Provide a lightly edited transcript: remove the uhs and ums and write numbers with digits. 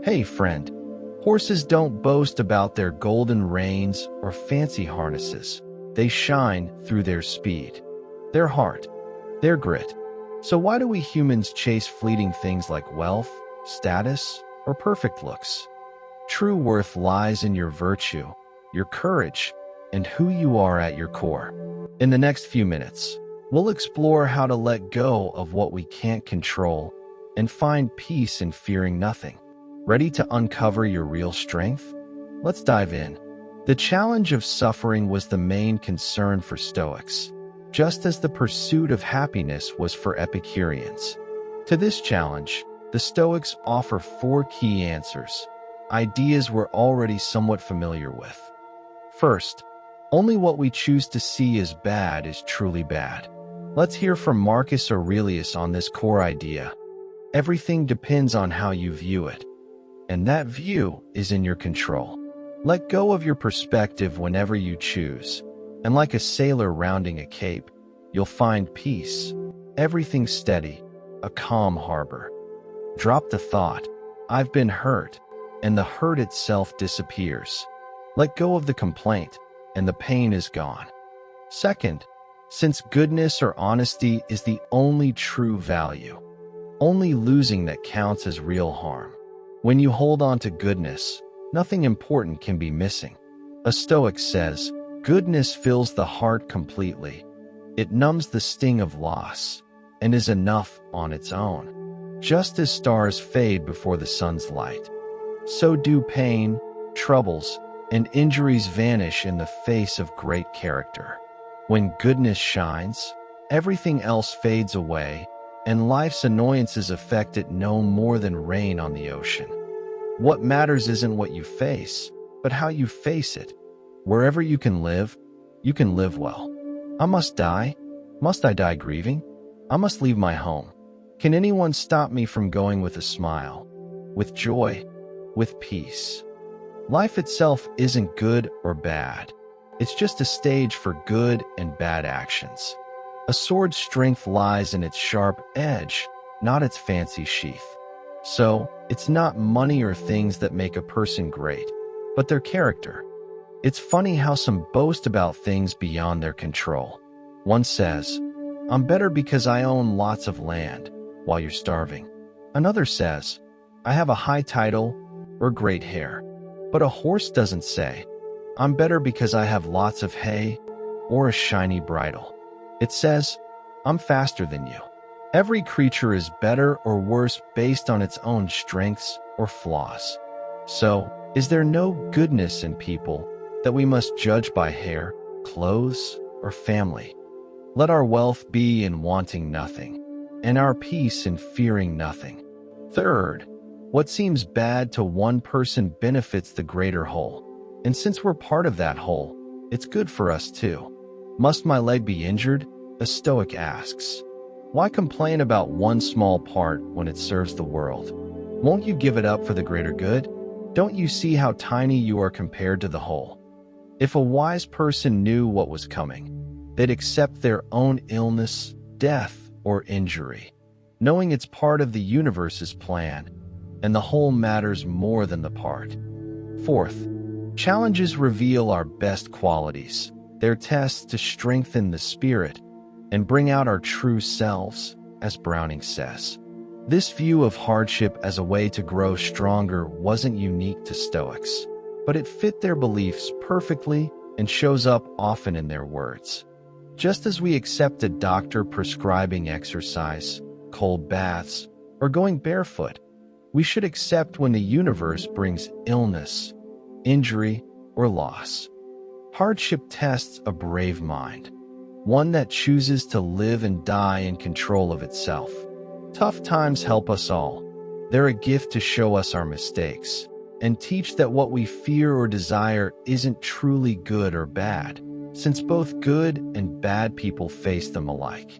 Hey friend, horses don't boast about their golden reins or fancy harnesses. They shine through their speed, their heart, their grit. So why do we humans chase fleeting things like wealth, status, or perfect looks? True worth lies in your virtue, your courage, and who you are at your core. In the next few minutes, we'll explore how to let go of what we can't control and find peace in fearing nothing. Ready to uncover your real strength? Let's dive in. The challenge of suffering was the main concern for Stoics, just as the pursuit of happiness was for Epicureans. To this challenge, the Stoics offer 4 key answers, ideas we're already somewhat familiar with. First, only what we choose to see as bad is truly bad. Let's hear from Marcus Aurelius on this core idea. Everything depends on how you view it, and that view is in your control. Let go of your perspective whenever you choose, and like a sailor rounding a cape, you'll find peace. Everything steady, a calm harbor. Drop the thought, I've been hurt, and the hurt itself disappears. Let go of the complaint, and the pain is gone. Second, since goodness or honesty is the only true value, only losing that counts as real harm. When you hold on to goodness, nothing important can be missing. A Stoic says, goodness fills the heart completely. It numbs the sting of loss, and is enough on its own. Just as stars fade before the sun's light, so do pain, troubles, and injuries vanish in the face of great character. When goodness shines, everything else fades away, and life's annoyances affect it no more than rain on the ocean. What matters isn't what you face, but how you face it. Wherever you can live well. I must die? Must I die grieving? I must leave my home. Can anyone stop me from going with a smile, with joy, with peace? Life itself isn't good or bad. It's just a stage for good and bad actions. A sword's strength lies in its sharp edge, not its fancy sheath. So, it's not money or things that make a person great, but their character. It's funny how some boast about things beyond their control. One says, I'm better because I own lots of land, while you're starving. Another says, I have a high title or great hair. But a horse doesn't say, I'm better because I have lots of hay or a shiny bridle. It says, I'm faster than you. Every creature is better or worse based on its own strengths or flaws. So, is there no goodness in people that we must judge by hair, clothes, or family? Let our wealth be in wanting nothing, and our peace in fearing nothing. Third, what seems bad to one person benefits the greater whole. And since we're part of that whole, it's good for us too. Must my leg be injured? A Stoic asks. Why complain about one small part when it serves the world? Won't you give it up for the greater good? Don't you see how tiny you are compared to the whole? If a wise person knew what was coming, they'd accept their own illness, death, or injury, knowing it's part of the universe's plan, and the whole matters more than the part. Fourth, challenges reveal our best qualities. They're tests to strengthen the spirit and bring out our true selves, as Browning says. This view of hardship as a way to grow stronger wasn't unique to Stoics, but it fit their beliefs perfectly and shows up often in their words. Just as we accept a doctor prescribing exercise, cold baths, or going barefoot, we should accept when the universe brings illness, injury, or loss. Hardship tests a brave mind, one that chooses to live and die in control of itself. Tough times help us all. They're a gift to show us our mistakes and teach that what we fear or desire isn't truly good or bad, since both good and bad people face them alike.